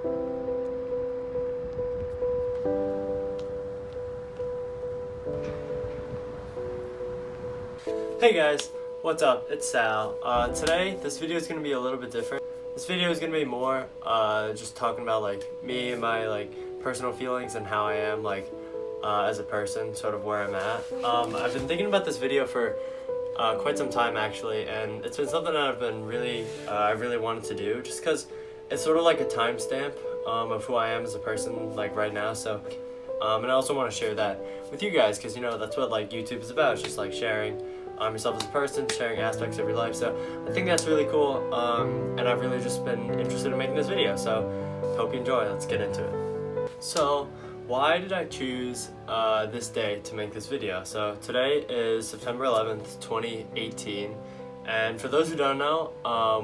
Hey guys, what's up? It's Sal. Today, this video is going to be a little bit different. This video is going to be more just talking about like me and my like personal feelings and how I am like as a person, sort of where I'm at. I've been thinking about this video for quite some time actually, and it's been something that I've been I really wanted to do just because it's sort of like a timestamp of who I am as a person like right now. So, and I also want to share that with you guys because you know that's what like YouTube is about. It's just like sharing yourself as a person, sharing aspects of your life. So I think that's really cool, and I've really just been interested in making this video. So hope you enjoy. Let's get into it. So why did I choose this day to make this video? So today is September 11th, 2018. And for those who don't know,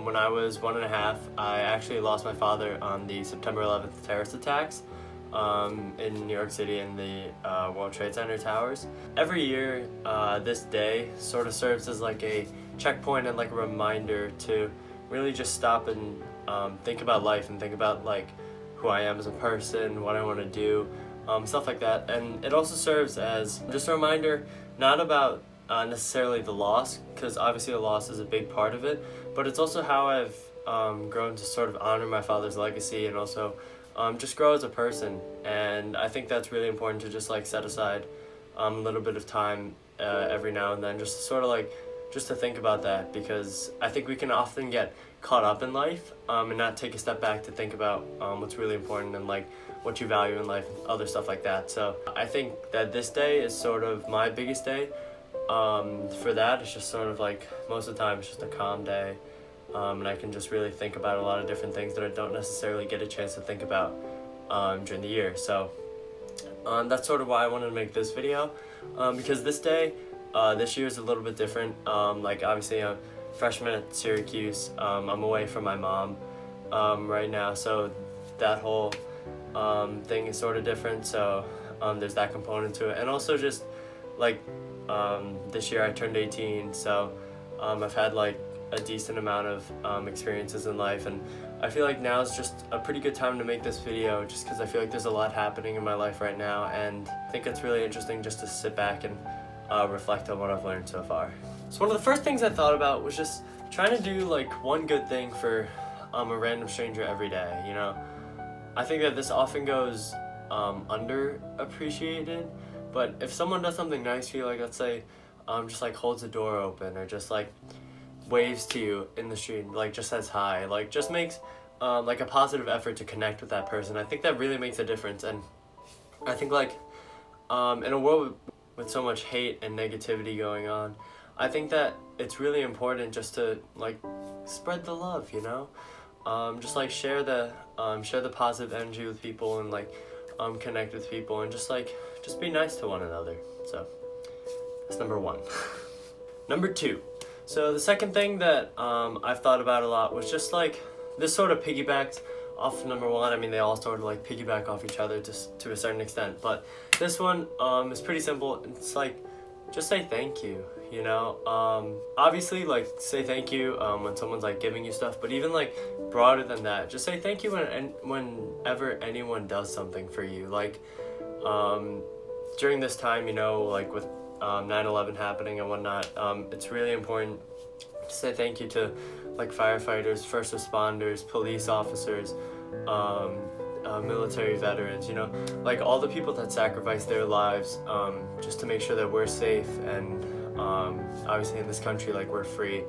when I was 1.5, I actually lost my father on the September 11th terrorist attacks in New York City in the World Trade Center towers. Every year, this day sort of serves as like a checkpoint and like a reminder to really just stop and think about life and think about like who I am as a person, what I want to do, stuff like that. And it also serves as just a reminder, not about necessarily the loss, because obviously the loss is a big part of it, but it's also how I've grown to sort of honor my father's legacy and also just grow as a person. And I think that's really important to just like set aside a little bit of time every now and then just to sort of like just to think about that, because I think we can often get caught up in life and not take a step back to think about what's really important and like what you value in life and other stuff like that. So I think that this day is sort of my biggest day. For that, it's just sort of like most of the time it's just a calm day, and I can just really think about a lot of different things that I don't necessarily get a chance to think about during the year. So that's sort of why I wanted to make this video, because this day this year is a little bit different. Like obviously I'm a freshman at Syracuse. I'm away from my mom right now, so that whole thing is sort of different. So there's that component to it, and also just like this year I turned 18, so I've had like a decent amount of experiences in life, and I feel like now is just a pretty good time to make this video just because I feel like there's a lot happening in my life right now, and I think it's really interesting just to sit back and reflect on what I've learned so far. So one of the first things I thought about was just trying to do like one good thing for a random stranger every day. You know, I think that this often goes underappreciated. But if someone does something nice for you, like let's say just like holds the door open or just like waves to you in the street, like just says hi, like just makes like a positive effort to connect with that person, I think that really makes a difference. And I think like in a world with so much hate and negativity going on, I think that it's really important just to like spread the love, you know, just like share the positive energy with people and like connect with people and just be nice to one another. So that's number one. Number two. So the second thing that I've thought about a lot was just like this sort of piggybacks off number one. I mean, they all sort of like piggyback off each other to a certain extent, but this one is pretty simple. It's like just say thank you, you know. Obviously like say thank you when someone's like giving you stuff, but even like broader than that, just say thank you whenever anyone does something for you. Like during this time, you know, like with 9/11 happening and whatnot, it's really important to say thank you to like firefighters, first responders, police officers, military veterans, you know, like all the people that sacrifice their lives just to make sure that we're safe and obviously in this country like we're free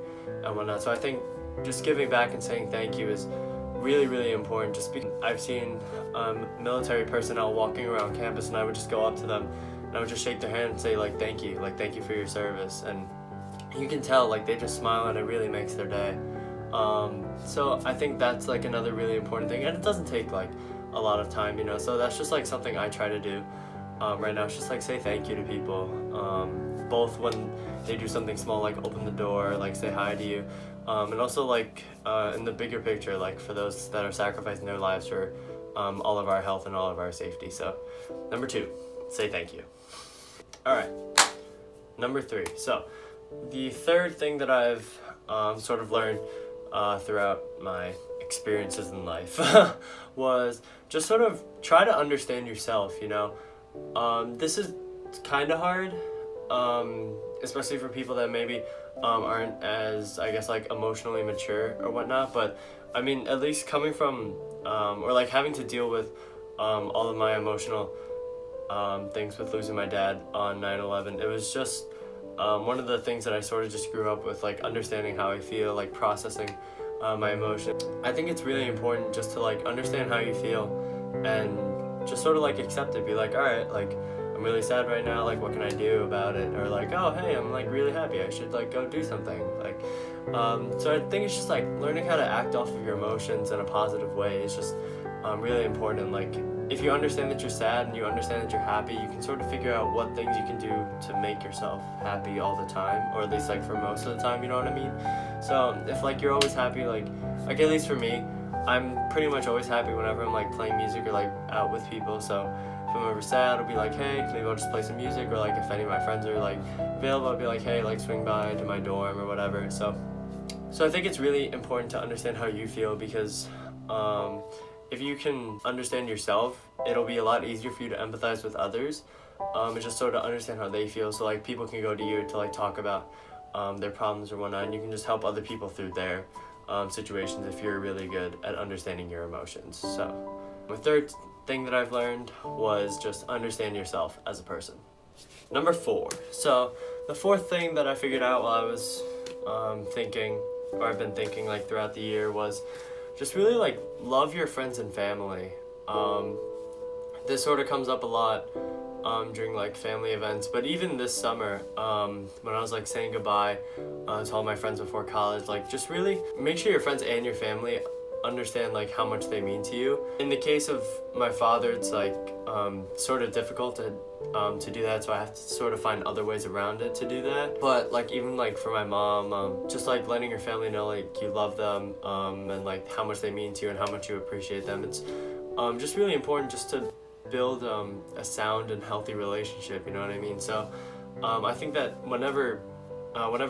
and whatnot. So I think just giving back and saying thank you is really, really important. Just because I've seen military personnel walking around campus and I would just go up to them and I would just shake their hand and say like thank you for your service, and you can tell like they just smile and it really makes their day. So I think that's like another really important thing, and it doesn't take like a lot of time, you know, so that's just like something I try to do right now. It's just like say thank you to people, both when they do something small like open the door, like say hi to you, and also like in the bigger picture, like for those that are sacrificing their lives for all of our health and all of our safety. So number two, say thank you. All right, number three. So the third thing that I've sort of learned throughout my experiences in life was just sort of try to understand yourself, you know. This is kind of hard, especially for people that maybe aren't as, I guess, like emotionally mature or whatnot. But I mean, at least coming from or like having to deal with all of my emotional things with losing my dad on 9/11, it was just one of the things that I sort of just grew up with, like understanding how I feel, like processing my emotions. I think it's really important just to like understand how you feel and just sort of like accept it. Be like, all right, like I'm really sad right now, like what can I do about it? Or like, oh hey, I'm like really happy, I should like go do something. Like so I think it's just like learning how to act off of your emotions in a positive way is just really important. Like if you understand that you're sad and you understand that you're happy, you can sort of figure out what things you can do to make yourself happy all the time, or at least like for most of the time, you know what I mean? So if like you're always happy, like at least for me, I'm pretty much always happy whenever I'm like playing music or like out with people. So if I'm ever sad, I'll be like, hey, maybe I'll just play some music, or like if any of my friends are like available, I'll be like, hey, like swing by to my dorm or whatever. So I think it's really important to understand how you feel, because if you can understand yourself, it'll be a lot easier for you to empathize with others, and just sort of understand how they feel. So like people can go to you to like talk about their problems or whatnot, and you can just help other people through their situations if you're really good at understanding your emotions. So the third thing that I've learned was just understand yourself as a person. Number 4. So the fourth thing that I figured out while I was thinking, or I've been thinking like throughout the year, was just really like love your friends and family. This sort of comes up a lot during like family events, but even this summer, when I was like saying goodbye to all my friends before college, like just really make sure your friends and your family understand like how much they mean to you. In the case of my father, it's like sort of difficult to do that, so I have to sort of find other ways around it to do that. But like even like for my mom, just like letting your family know like you love them, and like how much they mean to you and how much you appreciate them. It's just really important just to build a sound and healthy relationship, you know what I mean? So I think that whenever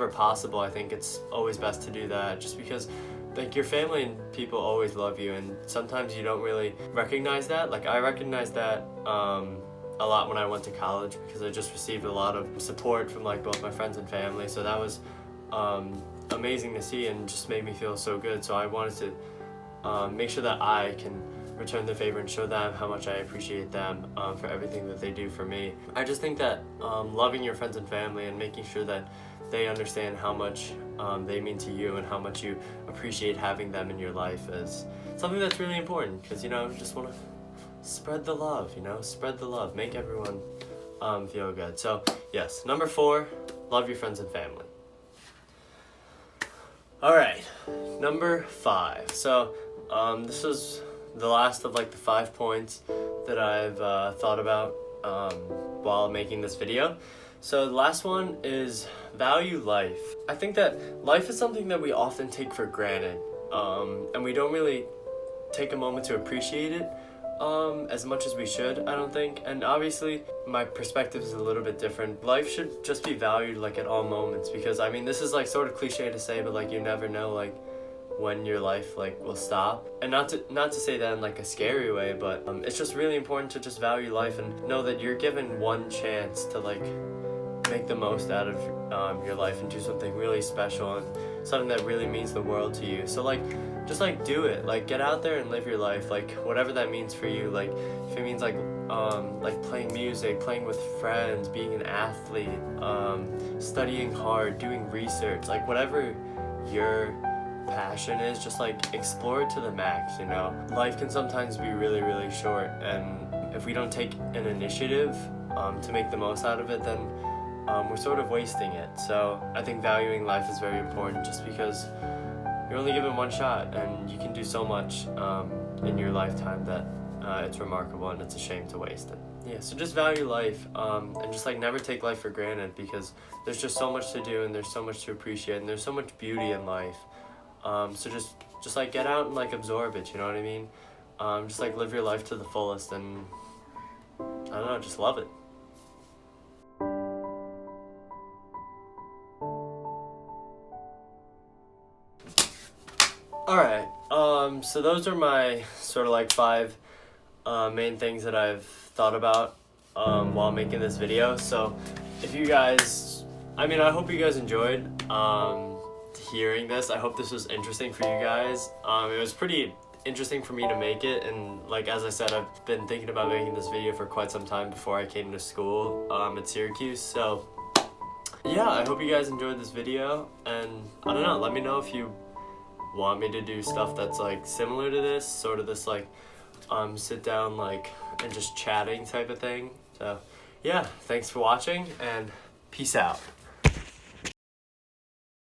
possible, I think it's always best to do that, just because like your family and people always love you, and sometimes you don't really recognize that. Like I recognized that a lot when I went to college, because I just received a lot of support from like both my friends and family, so that was amazing to see and just made me feel so good. So I wanted to make sure that I can return the favor and show them how much I appreciate them for everything that they do for me. I just think that loving your friends and family and making sure that they understand how much they mean to you and how much you appreciate having them in your life is something that's really important, because you know, just want to spread the love, you know, spread the love, make everyone feel good. So yes, number 4, love your friends and family. All right, number 5. So this is the last of like the 5 points that I've thought about while making this video. So the last one is value life. I think that life is something that we often take for granted, and we don't really take a moment to appreciate it as much as we should, I don't think. And obviously my perspective is a little bit different. Life should just be valued like at all moments, because I mean, this is like sort of cliche to say, but like you never know like when your life like will stop. And not to say that in like a scary way, but it's just really important to just value life and know that you're given one chance to like make the most out of your life and do something really special and something that really means the world to you. So like just like do it, like get out there and live your life, like whatever that means for you. Like if it means like playing music, playing with friends, being an athlete, studying hard, doing research, like whatever your passion is, just like explore it to the max, you know. Life can sometimes be really, really short, and if we don't take an initiative to make the most out of it, then we're sort of wasting it. So I think valuing life is very important, just because you're only given one shot and you can do so much in your lifetime that it's remarkable, and it's a shame to waste it. Yeah, so just value life and just like never take life for granted, because there's just so much to do and there's so much to appreciate and there's so much beauty in life. So just like get out and like absorb it, you know what I mean? Just like live your life to the fullest, and I don't know, just love it. Alright, So those are my sort of like 5 main things that I've thought about while making this video. So if you guys, I hope you guys enjoyed hearing this. I hope this was interesting for you guys. It was pretty interesting for me to make it, and like as I said, I've been thinking about making this video for quite some time before I came to school at Syracuse. So yeah, I hope you guys enjoyed this video, and I don't know, let me know if you want me to do stuff that's like similar to this, sort of this like sit down like and just chatting type of thing. So yeah, thanks for watching and peace out.